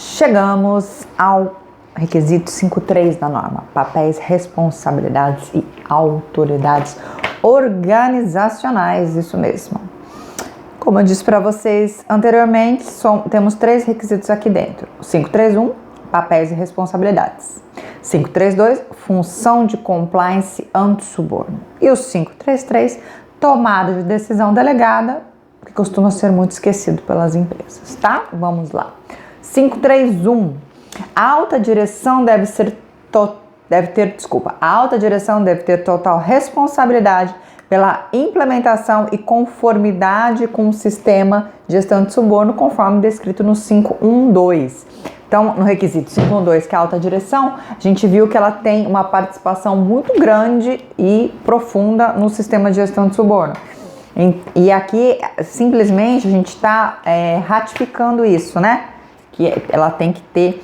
Chegamos ao requisito 5.3 da norma: papéis, responsabilidades e autoridades organizacionais. Isso mesmo. Como eu disse para vocês anteriormente, temos três requisitos aqui dentro: 5.3.1, papéis e responsabilidades; 5.3.2, função de compliance anti-suborno; e o 5.3.3, tomada de decisão delegada, que costuma ser muito esquecido pelas empresas, tá? Vamos lá. 5.3.1, a alta direção deve ter total responsabilidade pela implementação e conformidade com o sistema de gestão de suborno, conforme descrito no 5.1.2. Então, no requisito 5.1.2, que é a alta direção, a gente viu que ela tem uma participação muito grande e profunda no sistema de gestão de suborno. E aqui, simplesmente, a gente está ratificando isso, né? Que ela tem que ter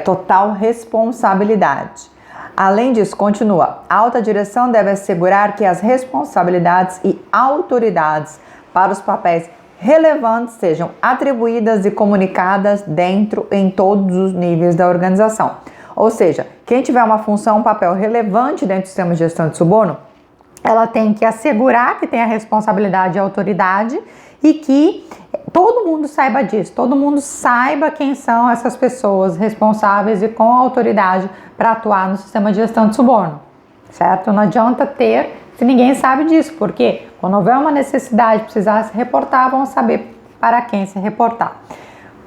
total responsabilidade. Além disso, continua: a alta direção deve assegurar que as responsabilidades e autoridades para os papéis relevantes sejam atribuídas e comunicadas em todos os níveis da organização. Ou seja, quem tiver uma função, um papel relevante dentro do sistema de gestão de suborno, ela tem que assegurar que tem a responsabilidade e a autoridade e que todo mundo saiba disso, todo mundo saiba quem são essas pessoas responsáveis e com autoridade para atuar no sistema de gestão de suborno, certo? Não adianta ter se ninguém sabe disso, porque quando houver uma necessidade, precisar se reportar, vão saber para quem se reportar.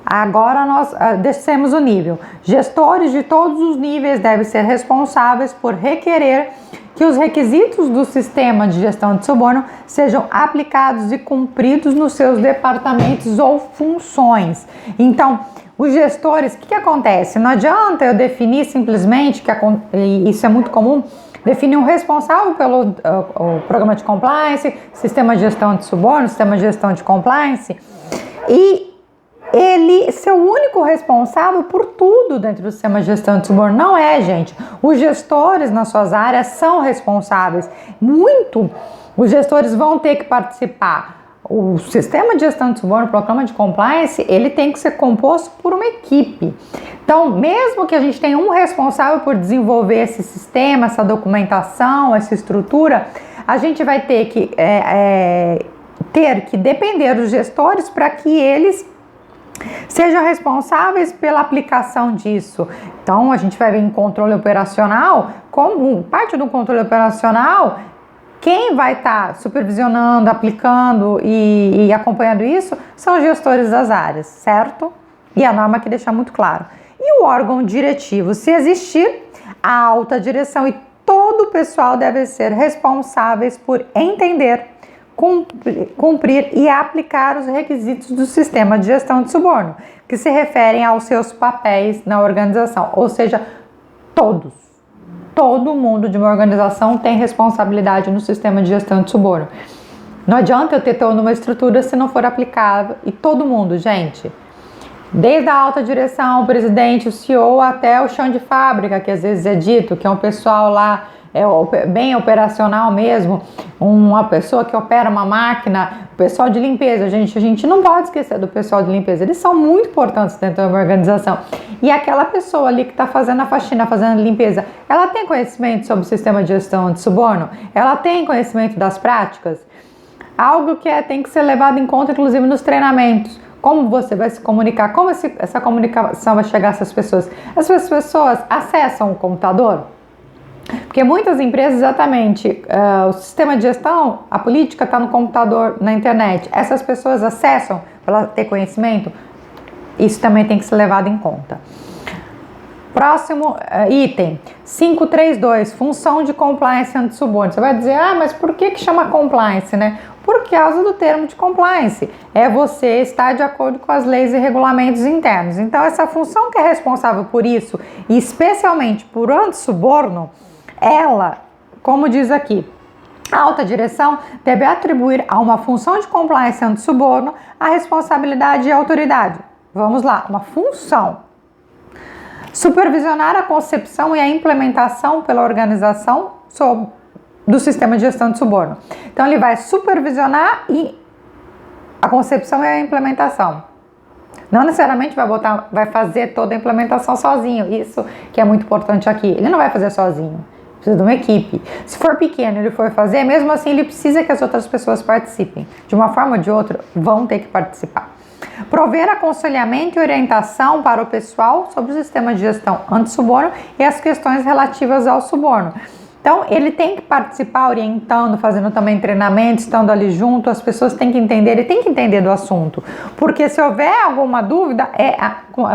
Agora nós descemos o nível. Gestores de todos os níveis devem ser responsáveis por requerer que os requisitos do sistema de gestão de suborno sejam aplicados e cumpridos nos seus departamentos ou funções. Então, os gestores, o que acontece? Não adianta eu definir simplesmente, e isso é muito comum, definir um responsável pelo o programa de compliance, sistema de gestão de suborno, sistema de gestão de compliance, e ele ser o único responsável por tudo dentro do sistema de gestão de suborno. Não é, gente. Os gestores nas suas áreas são responsáveis. Os gestores vão ter que participar. O sistema de gestão de suborno, o programa de compliance, ele tem que ser composto por uma equipe. Então, mesmo que a gente tenha um responsável por desenvolver esse sistema, essa documentação, essa estrutura, a gente vai ter que depender dos gestores para que eles sejam responsáveis pela aplicação disso. Então, a gente vai ver em controle operacional, como parte do controle operacional, quem vai estar supervisionando, aplicando e acompanhando isso são os gestores das áreas, certo? E a norma aqui deixa muito claro. E o órgão diretivo, se existir, a alta direção e todo o pessoal devem ser responsáveis por entender, cumprir e aplicar os requisitos do sistema de gestão de suborno, que se referem aos seus papéis na organização, ou seja, todos. Todo mundo de uma organização tem responsabilidade no sistema de gestão de suborno. Não adianta eu ter toda uma estrutura se não for aplicável. E todo mundo, gente, desde a alta direção, o presidente, o CEO, até o chão de fábrica, que às vezes é dito, que é um pessoal lá bem operacional mesmo, uma pessoa que opera uma máquina, o pessoal de limpeza, a gente não pode esquecer do pessoal de limpeza, eles são muito importantes dentro de uma organização. E aquela pessoa ali que está fazendo a faxina, fazendo a limpeza, ela tem conhecimento sobre o sistema de gestão de suborno? Ela tem conhecimento das práticas? Algo que tem que ser levado em conta, inclusive, nos treinamentos. Como você vai se comunicar? Como essa comunicação vai chegar a essas pessoas? Essas pessoas acessam o computador? Porque muitas empresas, exatamente, o sistema de gestão, a política está no computador, na internet. Essas pessoas acessam para ter conhecimento? Isso também tem que ser levado em conta. Próximo item, 5.3.2, função de compliance anti-suborno. Você vai dizer, mas por que chama compliance, né? Por causa do termo de compliance. É você estar de acordo com as leis e regulamentos internos. Então, essa função que é responsável por isso, e especialmente por anti-suborno, ela, como diz aqui, a alta direção deve atribuir a uma função de compliance anti-suborno a responsabilidade e autoridade. Vamos lá, uma função. Supervisionar a concepção e a implementação pela organização do sistema de gestão de suborno. Então, ele vai supervisionar a concepção e a implementação. Não necessariamente vai fazer toda a implementação sozinho. Isso que é muito importante aqui. Ele não vai fazer sozinho. Precisa de uma equipe. Se for pequeno, ele for fazer, mesmo assim ele precisa que as outras pessoas participem. De uma forma ou de outra, vão ter que participar. Prover aconselhamento e orientação para o pessoal sobre o sistema de gestão anti-suborno e as questões relativas ao suborno. Então, ele tem que participar orientando, fazendo também treinamento, estando ali junto, as pessoas têm que entender, ele tem que entender do assunto. Porque se houver alguma dúvida,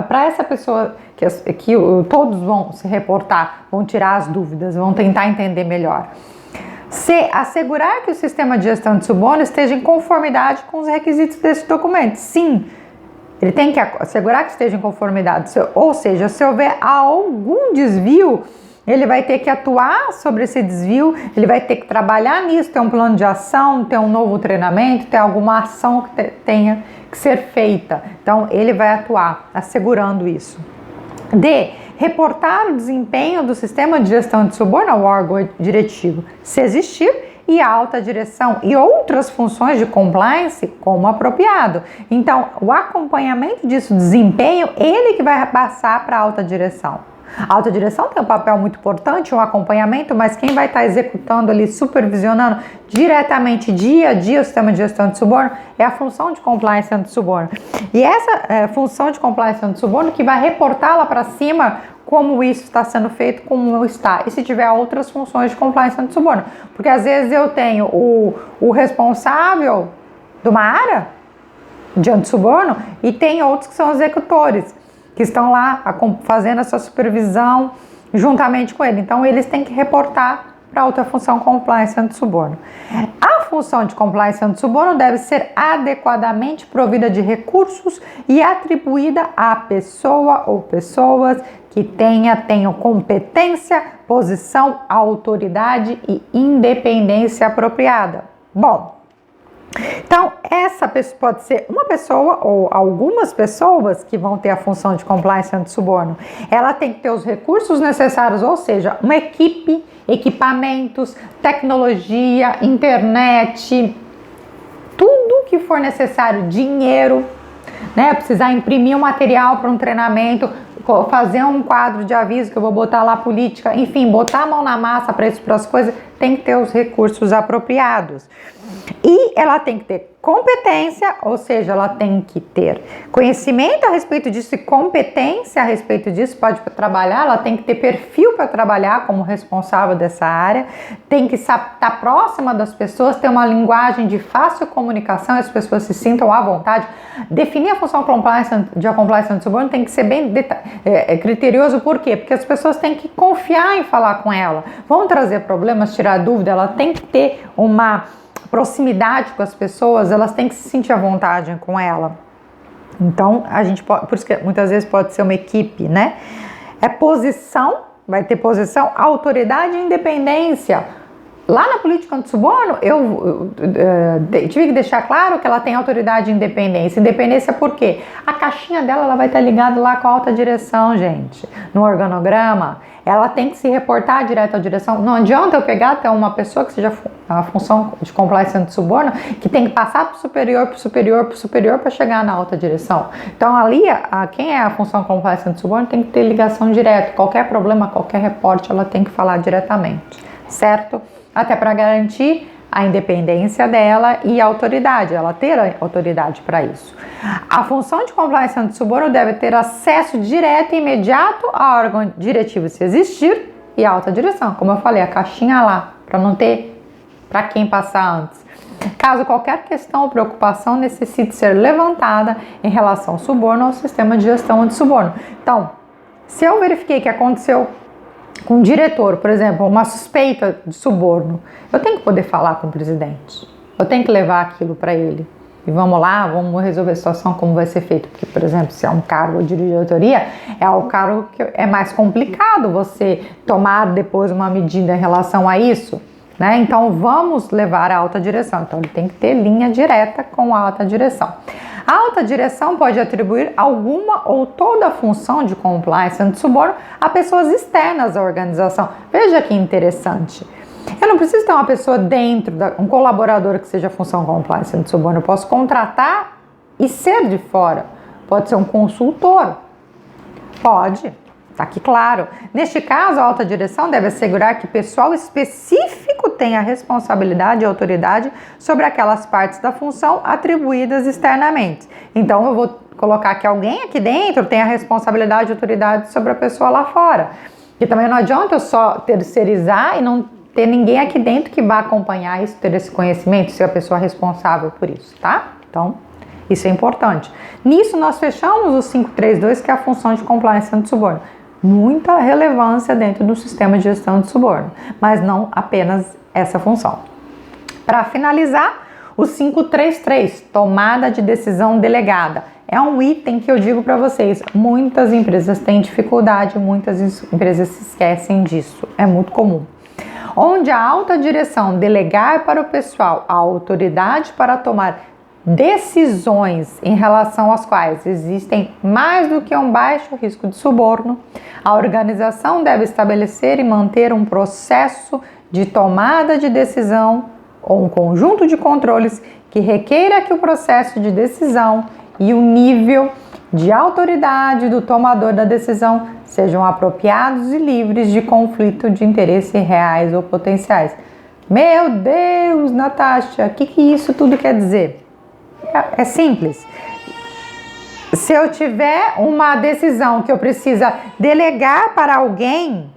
para essa pessoa que todos vão se reportar, vão tirar as dúvidas, vão tentar entender melhor. C. Assegurar que o sistema de gestão de suborno esteja em conformidade com os requisitos desse documento. Sim, ele tem que assegurar que esteja em conformidade. Ou seja, se houver algum desvio, ele vai ter que atuar sobre esse desvio, ele vai ter que trabalhar nisso, ter um plano de ação, ter um novo treinamento, ter alguma ação que tenha que ser feita. Então, ele vai atuar assegurando isso. D. Reportar o desempenho do sistema de gestão de suborno ao órgão diretivo, se existir, e a alta direção e outras funções de compliance como apropriado. Então, o acompanhamento disso, desempenho, ele que vai passar para a alta direção. A alta direção tem um papel muito importante, um acompanhamento, mas quem vai estar executando ali, supervisionando diretamente, dia a dia, o sistema de gestão de suborno é a função de compliance anti-suborno. E essa função de compliance anti-suborno que vai reportar lá para cima como isso está sendo feito, como está. E se tiver outras funções de compliance anti-suborno. Porque às vezes eu tenho o responsável de uma área de anti-suborno e tem outros que são executores, que estão lá fazendo essa supervisão juntamente com ele. Então, eles têm que reportar para outra função compliance anti-suborno. A função de compliance anti-suborno deve ser adequadamente provida de recursos e atribuída à pessoa ou pessoas que tenham competência, posição, autoridade e independência apropriada. Bom, então, essa pessoa pode ser uma pessoa ou algumas pessoas que vão ter a função de compliance anti-suborno. Ela tem que ter os recursos necessários, ou seja, uma equipe, equipamentos, tecnologia, internet, tudo que for necessário, dinheiro, né? Precisar imprimir um material para um treinamento, fazer um quadro de aviso que eu vou botar lá política, enfim, botar a mão na massa para isso, para as coisas, tem que ter os recursos apropriados. E ela tem que ter competência, ou seja, ela tem que ter conhecimento a respeito disso e competência a respeito disso, pode trabalhar, ela tem que ter perfil para trabalhar como responsável dessa área, tem que estar próxima das pessoas, ter uma linguagem de fácil comunicação, as pessoas se sintam à vontade. Definir a função de compliance anti-suborno tem que ser bem criterioso, por quê? Porque as pessoas têm que confiar em falar com ela, vão trazer problemas, tirar dúvida, ela tem que ter uma proximidade com as pessoas, elas têm que se sentir à vontade com ela. Então, a gente pode, por isso que muitas vezes pode ser uma equipe, né? Posição, vai ter posição, autoridade e independência. Lá na política anti-suborno, eu tive que deixar claro que ela tem autoridade e independência. Independência por quê? A caixinha dela ela vai estar ligada lá com a alta direção, gente. No organograma, ela tem que se reportar direto à direção. Não adianta eu pegar até uma pessoa que seja a função de compliance anti-suborno, que tem que passar para o superior para chegar na alta direção. Então, ali, quem é a função compliance anti-suborno tem que ter ligação direta. Qualquer problema, qualquer reporte, ela tem que falar diretamente, certo? Até para garantir a independência dela e a autoridade, ela ter a autoridade para isso. A função de compliance anti-suborno deve ter acesso direto e imediato ao órgão diretivo, se existir, e à alta direção. Como eu falei, a caixinha lá, para não ter para quem passar antes. Caso qualquer questão ou preocupação necessite ser levantada em relação ao suborno ou ao sistema de gestão anti-suborno. Então, se eu verifiquei que aconteceu com um diretor, por exemplo, uma suspeita de suborno, eu tenho que poder falar com o presidente. Eu tenho que levar aquilo para ele. E vamos lá, vamos resolver a situação, como vai ser feito. Porque, por exemplo, se é um cargo de diretoria, é um cargo que é mais complicado você tomar depois uma medida em relação a isso, né? Então, vamos levar a alta direção. Então, ele tem que ter linha direta com a alta direção. A alta direção pode atribuir alguma ou toda a função de compliance anti-suborno a pessoas externas à organização. Veja que interessante. Eu não preciso ter uma pessoa dentro, um colaborador que seja função compliance anti-suborno. Eu posso contratar e ser de fora. Pode ser um consultor? Pode. Está aqui claro. Neste caso, a alta direção deve assegurar que pessoal específico tenha responsabilidade e autoridade sobre aquelas partes da função atribuídas externamente. Então, eu vou colocar que alguém aqui dentro tenha responsabilidade e autoridade sobre a pessoa lá fora. E também não adianta eu só terceirizar e não ter ninguém aqui dentro que vá acompanhar isso, ter esse conhecimento, ser a pessoa responsável por isso, tá? Então, isso é importante. Nisso, nós fechamos o 532, que é a função de compliance anti-suborno. Muita relevância dentro do sistema de gestão de suborno, mas não apenas essa função. Para finalizar, o 533, tomada de decisão delegada. É um item que eu digo para vocês, muitas empresas têm dificuldade, muitas empresas se esquecem disso, é muito comum. Onde a alta direção delegar para o pessoal a autoridade para tomar decisões em relação às quais existem mais do que um baixo risco de suborno, a organização deve estabelecer e manter um processo de tomada de decisão ou um conjunto de controles que requeira que o processo de decisão e o nível de autoridade do tomador da decisão sejam apropriados e livres de conflito de interesse reais ou potenciais. Meu Deus, Natasha, o que isso tudo quer dizer? É simples. Se eu tiver uma decisão que eu preciso delegar para alguém,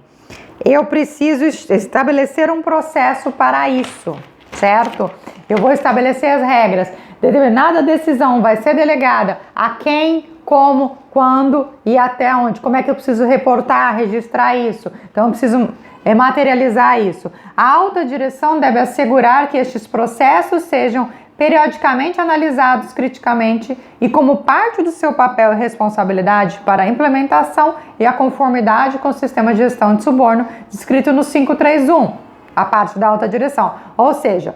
eu preciso estabelecer um processo para isso, certo? Eu vou estabelecer as regras. Determinada decisão vai ser delegada a quem, como, quando e até onde. Como é que eu preciso reportar, registrar isso? Então, eu preciso materializar isso. A alta direção deve assegurar que estes processos sejam periodicamente analisados criticamente e como parte do seu papel e responsabilidade para a implementação e a conformidade com o sistema de gestão de suborno descrito no 531, a parte da alta direção. Ou seja,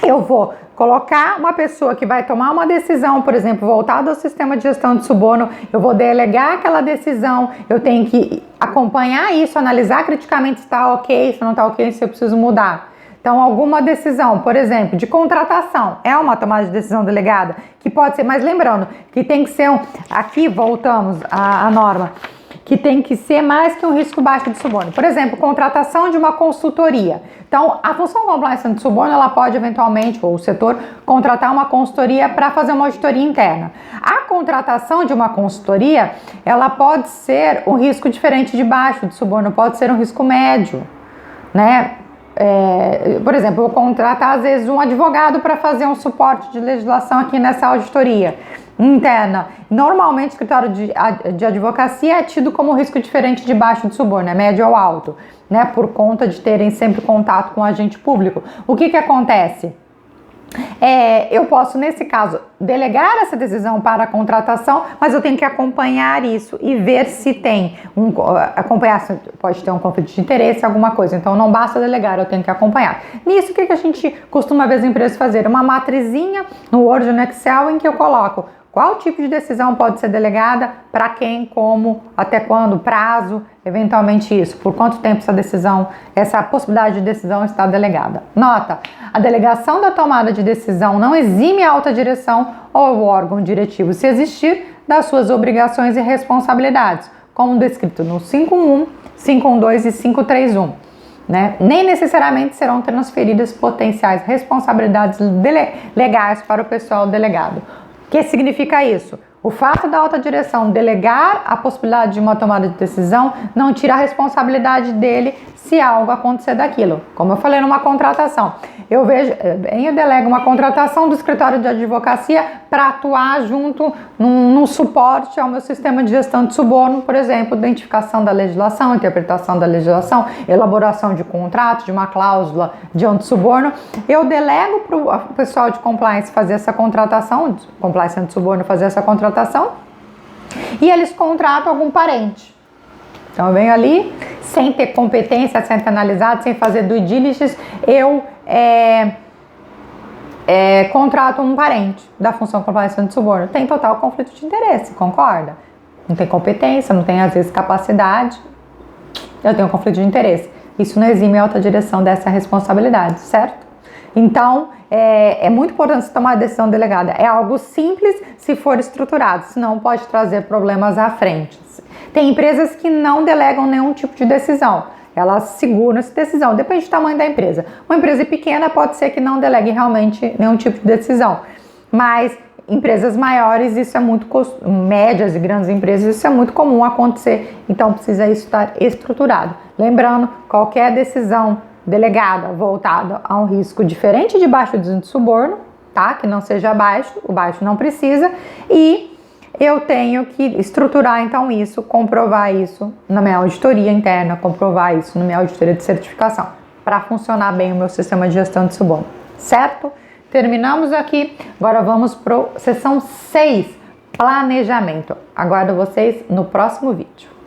eu vou colocar uma pessoa que vai tomar uma decisão, por exemplo, voltada ao sistema de gestão de suborno, eu vou delegar aquela decisão, eu tenho que acompanhar isso, analisar criticamente se está ok, se não está ok, se eu preciso mudar. Então, alguma decisão, por exemplo, de contratação, é uma tomada de decisão delegada, que pode ser, mas lembrando, que tem que ser, aqui voltamos à norma, que tem que ser mais que um risco baixo de suborno. Por exemplo, contratação de uma consultoria. Então, a função compliance de suborno, ela pode eventualmente, ou o setor, contratar uma consultoria para fazer uma auditoria interna. A contratação de uma consultoria, ela pode ser um risco diferente de baixo de suborno, pode ser um risco médio, né? Por exemplo, eu vou contratar às vezes um advogado para fazer um suporte de legislação aqui nessa auditoria interna. Normalmente o escritório de advocacia é tido como risco diferente de baixo de suborno, é médio ou alto, né? Por conta de terem sempre contato com o agente público. O que acontece? Eu posso, nesse caso, delegar essa decisão para a contratação, mas eu tenho que acompanhar isso e ver se tem acompanhar se pode ter um conflito de interesse, alguma coisa. Então, não basta delegar, eu tenho que acompanhar. Nisso, o que a gente costuma ver as empresas fazer? Uma matrizinha no Word ou no Excel em que eu coloco qual tipo de decisão pode ser delegada, para quem, como, até quando, prazo, eventualmente isso, por quanto tempo essa decisão, essa possibilidade de decisão está delegada. Nota, a delegação da tomada de decisão não exime a alta direção ou o órgão diretivo, se existir, das suas obrigações e responsabilidades, como descrito no 5.1, 5.12 e 5.31. Né? Nem necessariamente serão transferidas potenciais responsabilidades legais para o pessoal delegado. O que significa isso? O fato da alta direção delegar a possibilidade de uma tomada de decisão não tira a responsabilidade dele se algo acontecer daquilo. Como eu falei numa contratação, eu delego uma contratação do escritório de advocacia para atuar junto num suporte ao meu sistema de gestão de suborno, por exemplo, identificação da legislação, interpretação da legislação, elaboração de contrato, de uma cláusula de anti-suborno. Eu delego para o pessoal de compliance fazer essa contratação, compliance anti-suborno fazer essa contratação, e eles contratam algum parente. Então eu venho ali, sem ter competência, sem ter analisado, sem fazer due diligence, eu contrato um parente da função compliance de suborno. Tem total conflito de interesse, concorda? Não tem competência, não tem às vezes capacidade, eu tenho conflito de interesse. Isso não exime a alta direção dessa responsabilidade, certo? Então, é muito importante você tomar a decisão delegada. É algo simples se for estruturado, senão pode trazer problemas à frente. Tem empresas que não delegam nenhum tipo de decisão. Elas seguram essa decisão, depende do tamanho da empresa. Uma empresa pequena pode ser que não delegue realmente nenhum tipo de decisão, mas empresas maiores, isso é muito médias e grandes empresas, isso é muito comum acontecer, então precisa isso estar estruturado. Lembrando, qualquer decisão delegada voltada a um risco diferente de baixo de suborno, tá? Que não seja baixo, o baixo não precisa, e eu tenho que estruturar então isso, comprovar isso na minha auditoria interna, comprovar isso na minha auditoria de certificação, para funcionar bem o meu sistema de gestão de suborno, certo? Terminamos aqui, agora vamos para a sessão 6, planejamento. Aguardo vocês no próximo vídeo.